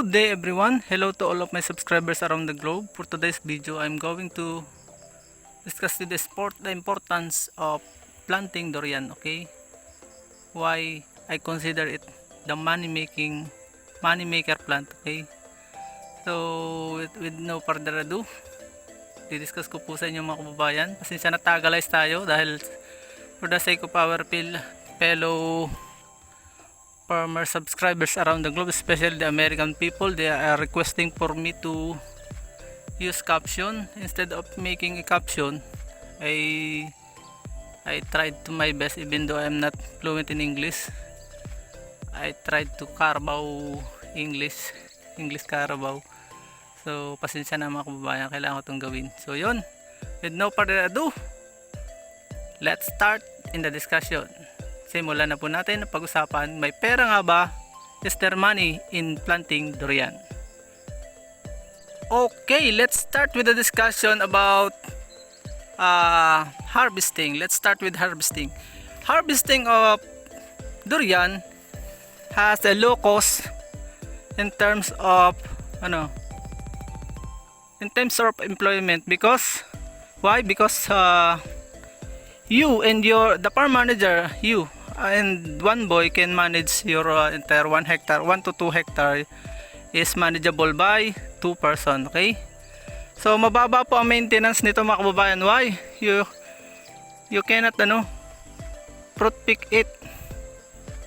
Good day everyone. Hello to all of my subscribers around the globe. For today's video, I'm going to discuss the importance of planting durian, okay? Why I consider it the money maker plant, okay? So with no further ado, didiscuss ko po sa inyo mga kababayan. Pasensya na tagalize tayo dahil for the sake of our fellow farmer subscribers around the globe, especially the American people, they are requesting for me to use caption instead of making a caption. I tried to my best, even though I'm not fluent in English. I tried to carbaw English carbaw. So pasensya na mga kababayan, kailangan ko itong gawin. So yun, with no further ado, let's start in the discussion. Simulan na po natin ang pag-usapan. May pera nga ba? Is there money in planting durian? Okay, let's start with the discussion about harvesting. Let's start with harvesting. Harvesting of durian has a low cost in terms of employment. Because why? Because you and the farm manager, you and one boy can manage your entire 1 hectare. 1 to 2 hectare is manageable by 2 person, okay? So mababa po ang maintenance nito mga kababayan. Why? You cannot fruit pick it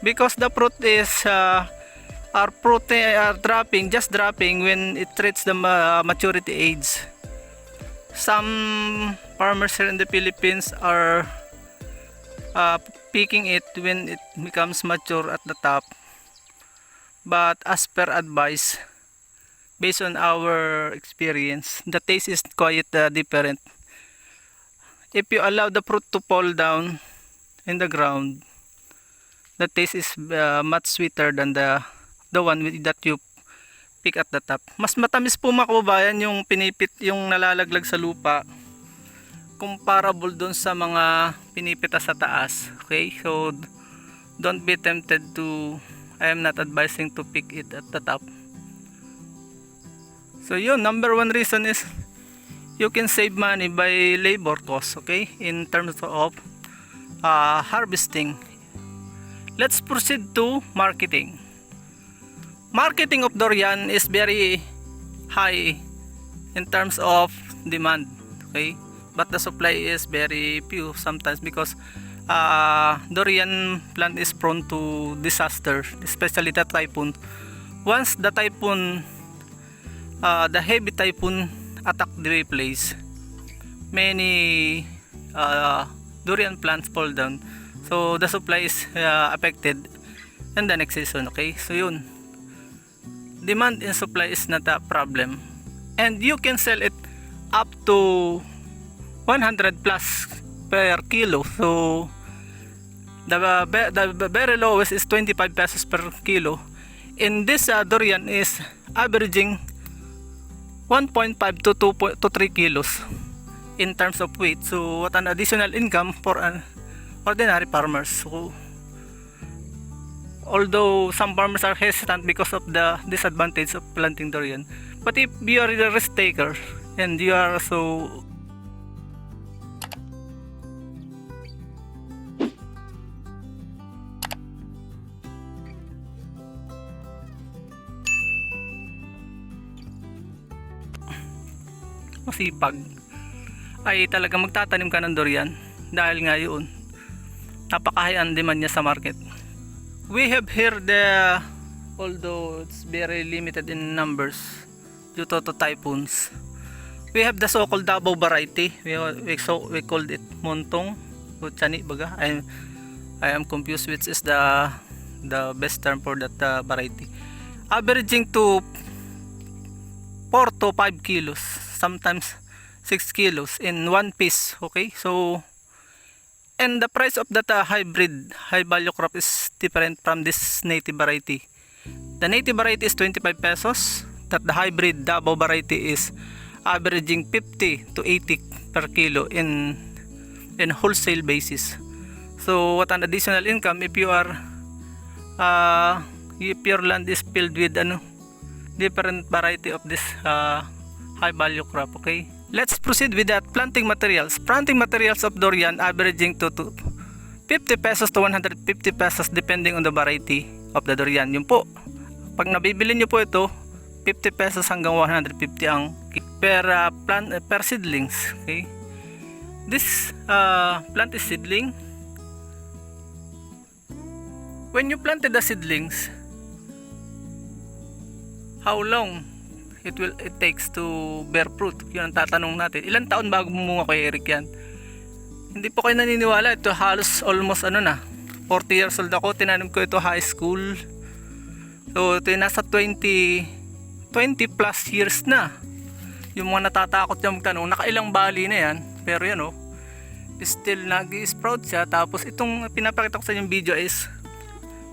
because the fruit is are dropping when it reaches the maturity age. Some farmers here in the Philippines are picking it when it becomes mature at the top, but as per advice, based on our experience, the taste is quite different. If you allow the fruit to fall down in the ground, the taste is much sweeter than the one that you pick at the top. Mas matamis po mga kababayan yung pinipit, yung nalalaglag sa lupa, comparable dun sa mga pinipita sa taas. Okay, so don't be tempted to, I am not advising to pick it at the top. So yun, number one reason is you can save money by labor cost, okay, in terms of harvesting. Let's proceed to marketing. Marketing of durian is very high in terms of demand, okay, but the supply is very few sometimes because durian plant is prone to disaster, especially the typhoon. Once the typhoon, the heavy typhoon attack the place, many durian plants fall down, so the supply is affected in the next season, okay? So yun, demand and supply is not a problem, and you can sell it up to 100 plus per kilo. So the very lowest is 25 pesos per kilo. In this durian is averaging 1.5 to 2 to 3 kilos in terms of weight. So what an additional income for an ordinary farmers. So although some farmers are hesitant because of the disadvantage of planting durian, but if you are the risk taker and you are so masipag, ay talagang magtatanim ka ng durian dahil nga yun, napaka-high ang demand niya sa market. We have here although it's very limited in numbers due to typhoons, we have the so-called Davao variety. We called it montong o chani baga. I am confused which is the best term for that variety. Averaging to 4 to 5 kilos, sometimes 6 kilos in one piece, okay? So and the price of that hybrid high value crop is different from this native variety. The native variety is 25 pesos, that the hybrid Davao variety is averaging 50 to 80 per kilo in wholesale basis. So what an additional income if you are if your land is filled with different variety of this high value crop. Okay, let's proceed with that. Planting materials of durian averaging to 50 pesos to 150 pesos depending on the variety of the durian. Yun po, pag nabibili nyo po ito, 50 pesos hanggang 150 ang per seedlings. Okay, this plant is seedling. When you planted the seedlings, how long it takes to bear fruit? Yun ang tatanong natin. Ilang taon bago bumunga kay Eric yan? Hindi po kayo naniniwala. Ito halos almost 40 years old ako. Tinanim ko ito high school. So ito nasa 20 plus years na. Yung mga natatakot yung magtanong, nakailang bali na yan. Pero yan still nag-sprout siya. Tapos itong pinapakita ko sa inyong video is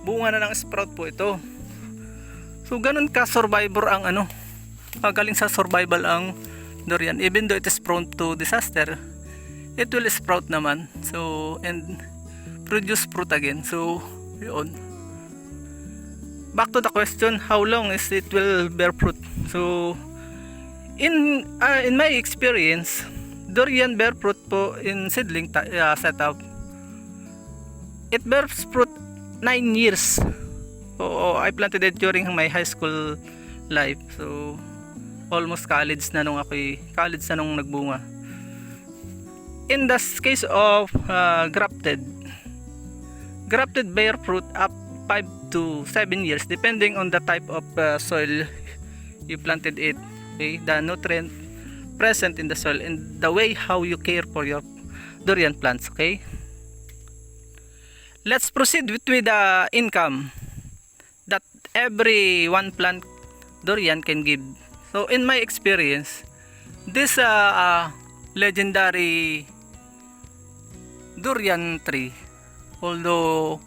bunga na ng sprout po ito. So ganun ka survivor ang magaling sa survival ang durian. Even though it is prone to disaster, it will sprout naman. So and produce fruit again. So yun. Back to the question, how long is it will bear fruit? So in my experience, durian bear fruit po in seedling setup. It bears fruit 9 years. So I planted it during my high school life. So almost college na nung nagbunga. In the case of grafted bear fruit up 5 to 7 years depending on the type of soil you planted it. Okay, the nutrient present in the soil and the way how you care for your durian plants. Okay, let's proceed with the income that every one plant durian can give. So in my experience, this legendary durian tree, although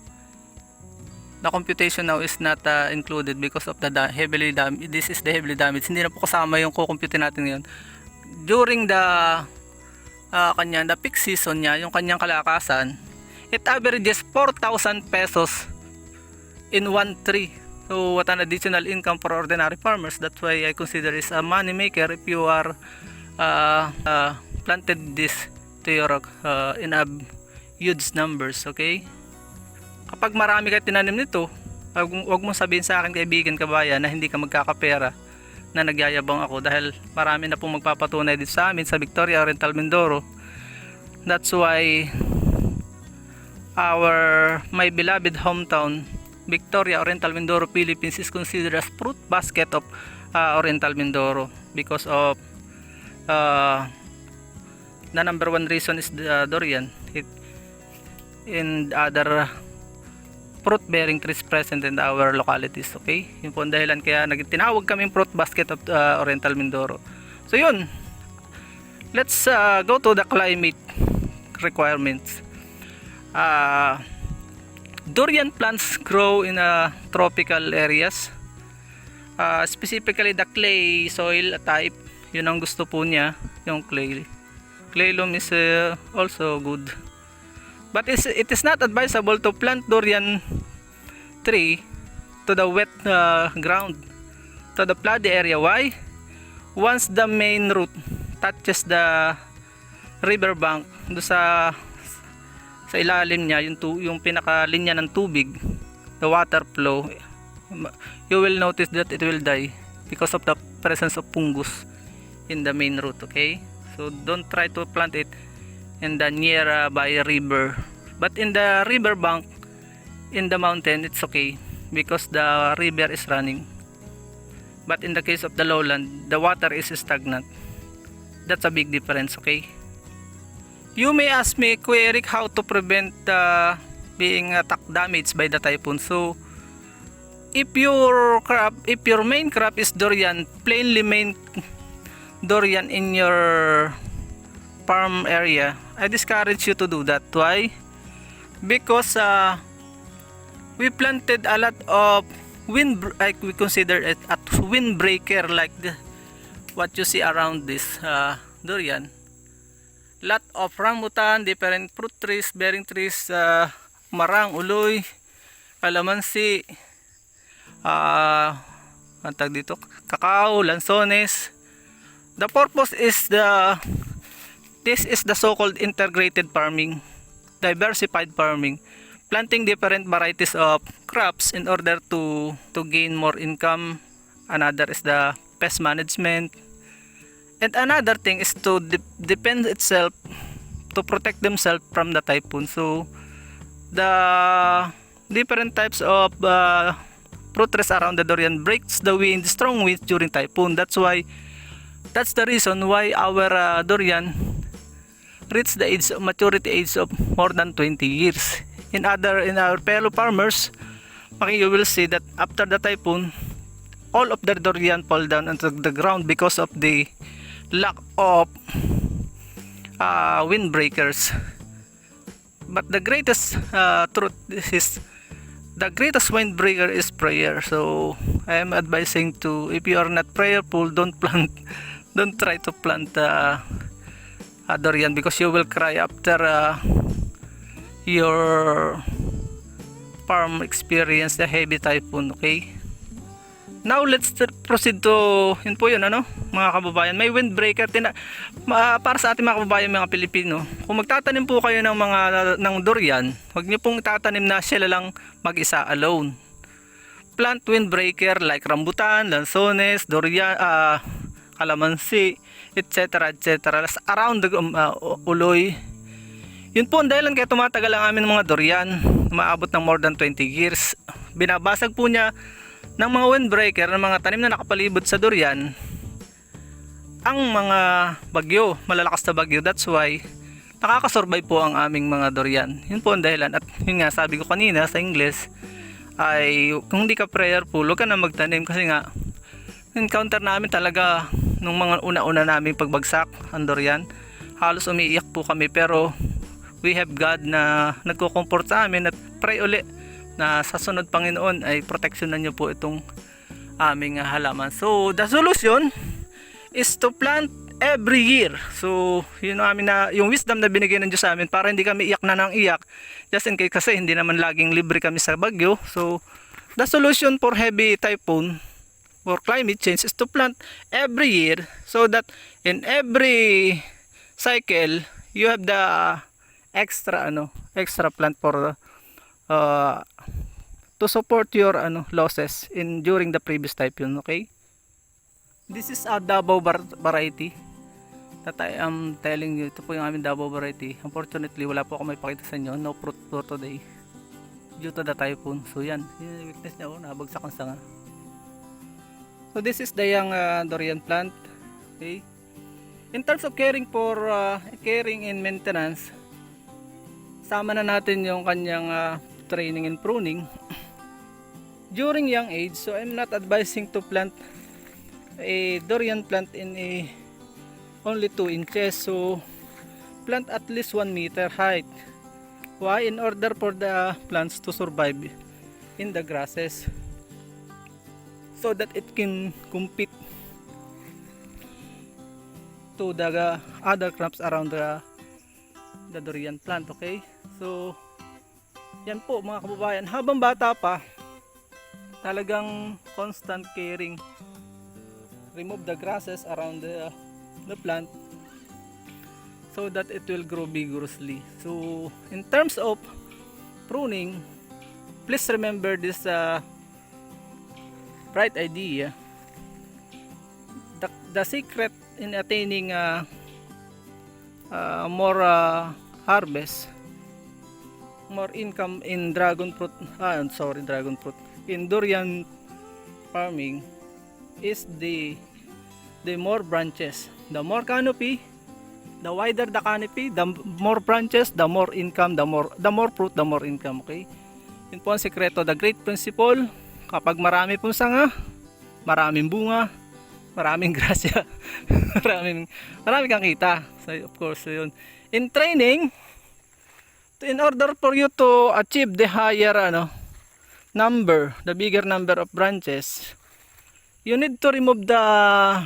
the computation now is not included because of the heavily damaged. This is the heavily damaged. Hindi na po kasama yung kukumpute natin ngayon. During the the peak season niya, yung kanyang kalakasan, it averages 4,000 pesos in one tree. So what an additional income for ordinary farmers. That's why I consider it a money maker if you are planted this to your in a huge numbers. Okay, kapag marami kayo tinanim nito, wag mong sabihin sa akin, kaibigan kabayan, na hindi ka magkakapera, na nagyayabang ako, dahil marami na pong magpapatunay dito sa amin sa Victoria Oriental Mindoro. That's why my beloved hometown Victoria Oriental Mindoro, Philippines is considered as fruit basket of Oriental Mindoro because of the number one reason is the durian and other fruit bearing trees present in our localities. Okay, yun po ang dahilan kaya tinawag kaming fruit basket of Oriental Mindoro. So yun, let's go to the climate requirements. Durian plants grow in tropical areas, specifically the clay soil type. Yun ang gusto po niya, yung clay loam is also good, but it is not advisable to plant durian tree to the wet ground, to the flooded area. Why? Once the main root touches the river bank, do sa ilalim niya, yung pinakalinya ng tubig, the water flow, you will notice that it will die because of the presence of fungus in the main root. Okay, so don't try to plant it in the nearby river, but in the river bank, in the mountain, it's okay because the river is running. But in the case of the lowland, the water is stagnant. That's a big difference. Okay, you may ask me, Kuya Eric, how to prevent being damaged by the typhoon. So if your main crop is durian, plainly main durian in your farm area, I discourage you to do that. Why? Because we planted a lot of like we consider it a windbreaker, like what you see around this durian. Lot of rambutan, different fruit trees, bearing trees, marang, uloy, kalamansi, ang tag dito, cacao, lanzones. The purpose is this is the so-called integrated farming, diversified farming, planting different varieties of crops in order to gain more income. Another is the pest management, and another thing is to defend itself, to protect themselves from the typhoon. So the different types of fruit trees around the durian breaks the wind, strong winds during typhoon. That's the reason why our durian reach the maturity age of more than 20 years. In our fellow farmers, you will see that after the typhoon, all of the durian fall down onto the ground because of the lack of windbreakers. But the greatest truth is, the greatest windbreaker is prayer. So I am advising to, if you are not prayerful, don't try to plant durian, because you will cry after your farm experience the heavy typhoon. Okay, now let's proceed to, yun po yun, mga kababayan, may windbreaker para sa ating mga kababayan, mga Pilipino. Kung magtatanim po kayo ng durian, huwag niyo pong tatanim na sila lang mag-isa alone. Plant windbreaker like rambutan, lanzones, durian, kalamansi, etc. around the uloy. Yun po ang dahilan kaya tumatagal ang amin mga durian, umaabot ng more than 20 years. Binabasag po niya ng mga windbreaker, ng mga tanim na nakapalibot sa durian, ang mga bagyo, malalakas na bagyo. That's why nakakasurvive po ang aming mga durian. Yun po ang dahilan. At yun nga, sabi ko kanina sa English, ay kung hindi ka prayerful, huwag ka na magtanim, kasi nga encounter namin talaga nung mga una-una naming pagbagsak ang durian, halos umiiyak po kami. Pero we have God na nagko-comfort sa amin, at pray uli na sa sunod Panginoon ay proteksyonan nyo po itong aming halaman. So the solution is to plant every year. So yun yung wisdom na binigay ng Diyos sa amin, para hindi kami iyak na ng iyak, just in case, kasi hindi naman laging libre kami sa bagyo. So the solution for heavy typhoon or climate change is to plant every year, so that in every cycle you have the extra plant for to support your losses during the previous typhoon. Okay, this is a Davao variety that I am telling you. Ito po yung aming Davao variety. Unfortunately, wala po ako may pakita sa inyo, no fruit for today due to the typhoon. So yan, yung weakness niya, nabagsak ang sanga. So this is the young durian plant. Okay, in terms of caring and maintenance, sama na natin yung kanyang training and pruning during young age. So I'm not advising to plant a durian plant in only 2 inches. So plant at least 1 meter height. Why? In order for the plants to survive in the grasses, so that it can compete to the other crops around the durian plant. Okay, so yan po mga kababayan, habang bata pa, talagang constant caring, remove the grasses around the plant so that it will grow vigorously. So in terms of pruning, please remember this bright idea. The secret in attaining more harvest, more income in dragon fruit, in durian farming, is the more branches, the more canopy, the wider the canopy, the more branches, the more income, the more fruit, the more income. Okay, yun po ang sekreto, the great principle. Kapag marami pong sanga, maraming bunga, maraming grasya, marami kang kita. So of course, yun. In training, in order for you to achieve the higher the bigger number of branches, you need to remove the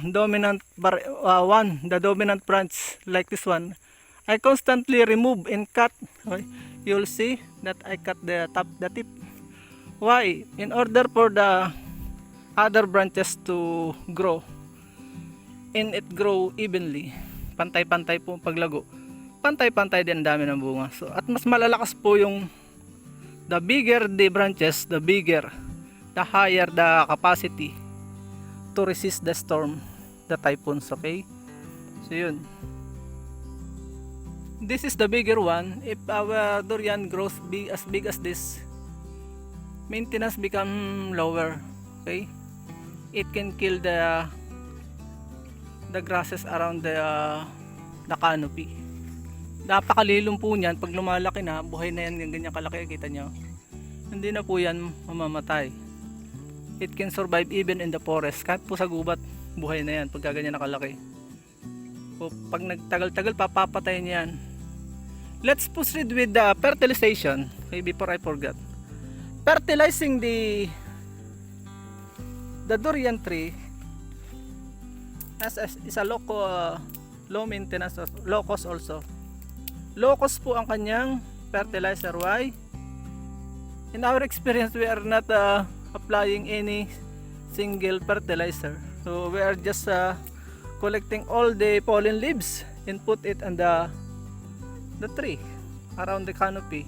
dominant the dominant branch like this one. I constantly remove and cut. Okay? You'll see that I cut the tip. Why? In order for the other branches to grow, and it grow evenly. Pantay-pantay po paglago. Pantay-pantay din ang dami ng bunga. So, at mas malalakas po yung the bigger the branches, the higher the capacity to resist the storm, the typhoons, okay? So yun. This is the bigger one. If our durian grows as big as this, maintenance become lower, okay? It can kill the grasses around the canopy. Napakalilong po niyan. Pag lumalaki na, buhay na yan, yung ganyan kalaki, kita nyo, hindi na po yan mamamatay. It can survive even in the forest. Kahit po sa gubat, buhay na yan pagka ganyan nakalaki. O pag nagtagal-tagal, papapatayin yan. Let's proceed with the fertilization. Okay, before I forgot, fertilizing the durian tree is a low maintenance, low cost also. Low cost po ang kanyang fertilizer. Why? In our experience, we are not applying any single fertilizer. So we are just collecting all the pollen leaves and put it on the tree around the canopy.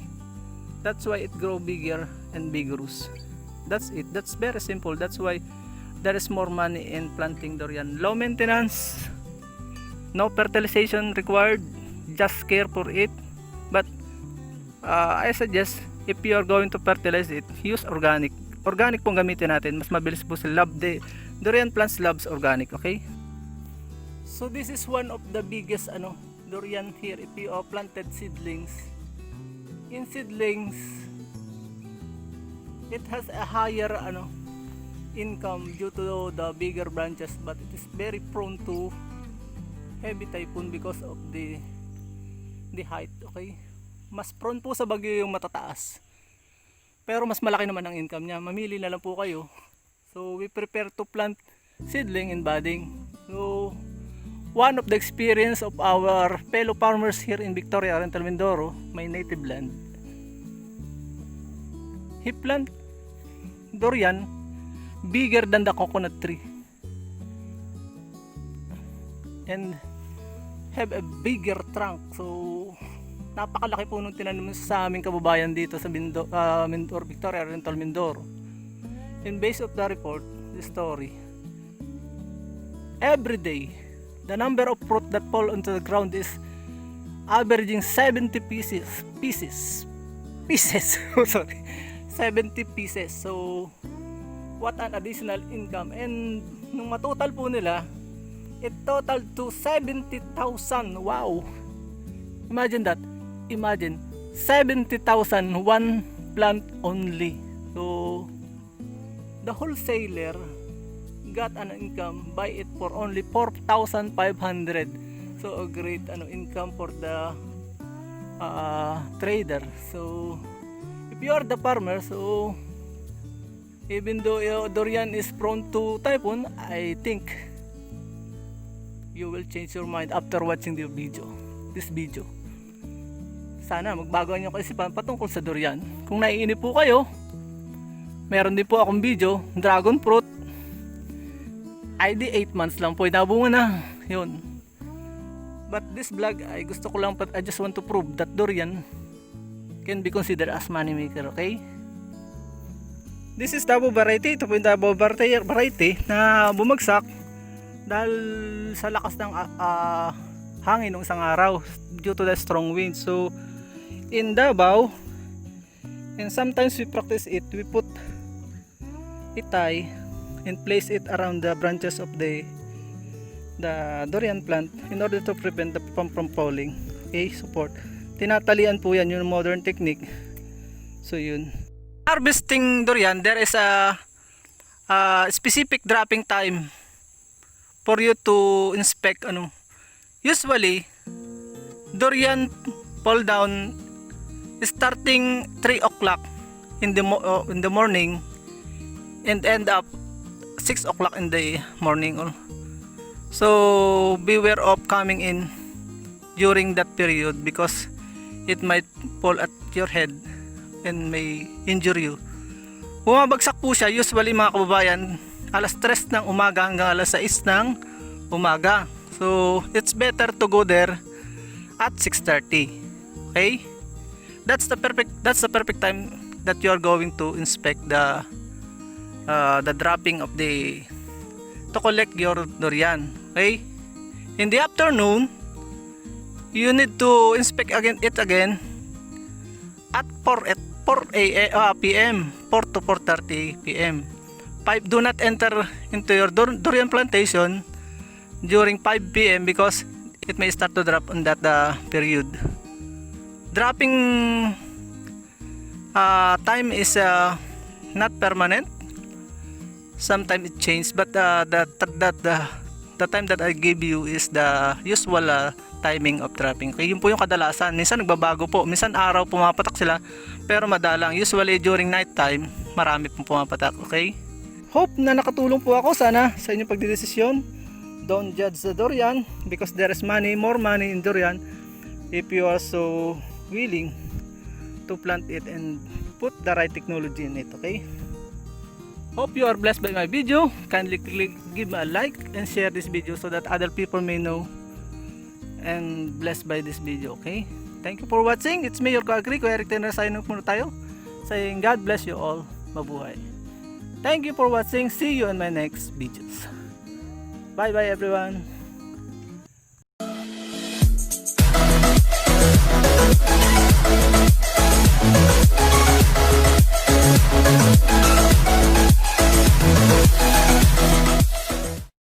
That's why it grow bigger and vigorous. That's it. That's very simple. That's why there is more money in planting durian. Low maintenance, no fertilization required, just care for it. But I suggest, if you are going to fertilize it, use organic. Organic pong gamitin natin. Mas mabilis po sila. Durian plants loves organic, okay? So this is one of the biggest durian here. If you planted seedlings, in seedlings, it has a higher income due to the bigger branches, but it is very prone to heavy typhoon because of the height, okay? Mas prone po sa bagyo yung matataas, pero mas malaki naman ang income niya. Mamili na lang po kayo. So we prepare to plant seedling and budding. So one of the experience of our fellow farmers here in Victoria, Oriental Mindoro, my native land, he plant durian bigger than the coconut tree and have a bigger trunk. So napakalaki po nung tinanim sa aming kababayan dito sa Mindoro, Victoria, Oriental Mindoro. In base of the report, the story, every day the number of fruit that fall onto the ground is averaging 70 pieces. Oh, sorry, 70 pieces. So what an additional income. And nung matotal po nila, it total to 70,000. Wow, imagine that. Imagine 70,000 one plant only. So the wholesaler got an income, buy it for only 4,500. So a great income for the trader. So if you are the farmer, so even though durian is prone to typhoon, I think you will change your mind after watching this video. Sana magbago ang inyong kaisipan patungkol sa durian. Kung naiinip po kayo, meron din po akong video, dragon fruit. ID 8 months lang po, nabunga na. Yun. But this vlog, I just want to prove that durian can be considered as money maker, okay? This is Davao variety. Ito po yung Davao variety na bumagsak dahil sa lakas ng hangin ng isang araw due to the strong wind. So in Davao, and sometimes we practice it, we put a tie and place it around the branches of the durian plant in order to prevent the pump from falling. Okay, support. Tinatalian po yan, yung modern technique. So yun. Harvesting durian, there is a specific dropping time for you to inspect. Usually durian fall down starting 3 o'clock in the morning and end up 6 o'clock in the morning. So beware of coming in during that period because it might fall at your head and may injure you. Bumabagsak po siya usually mga kababayan alas 3 ng umaga hanggang alas 6 ng umaga. So it's better to go there at 6:30. Okay? That's the perfect time that you are going to inspect the dropping of the to collect your durian. Okay? In the afternoon, you need to inspect it again at 4 p.m. 4 to 4:30 p.m. Do not enter into your durian plantation during 5 p.m. because it may start to drop on that period. Dropping time is not permanent. Sometimes it changes, but the time that I gave you is the usual timing of dropping. Okay, yun po yung kadalasan. Minsan nagbabago po. Minsan araw pumapatak sila, pero madalang. Usually during night time, marami pong pumapatak. Okay? Hope na nakatulong po ako sana sa inyong pagdedesisyon. Don't judge the durian because there is more money in durian if you are so willing to plant it and put the right technology in it. Okay? Hope you are blessed by my video. Kindly give me a like and share this video so that other people may know and blessed by this video. Okay? Thank you for watching. It's me, your Ka-Agri, Kuya Eric Tenor. Sign off muna tayo. Saying God bless you all. Mabuhay. Thank you for watching. See you in my next videos. Bye bye everyone.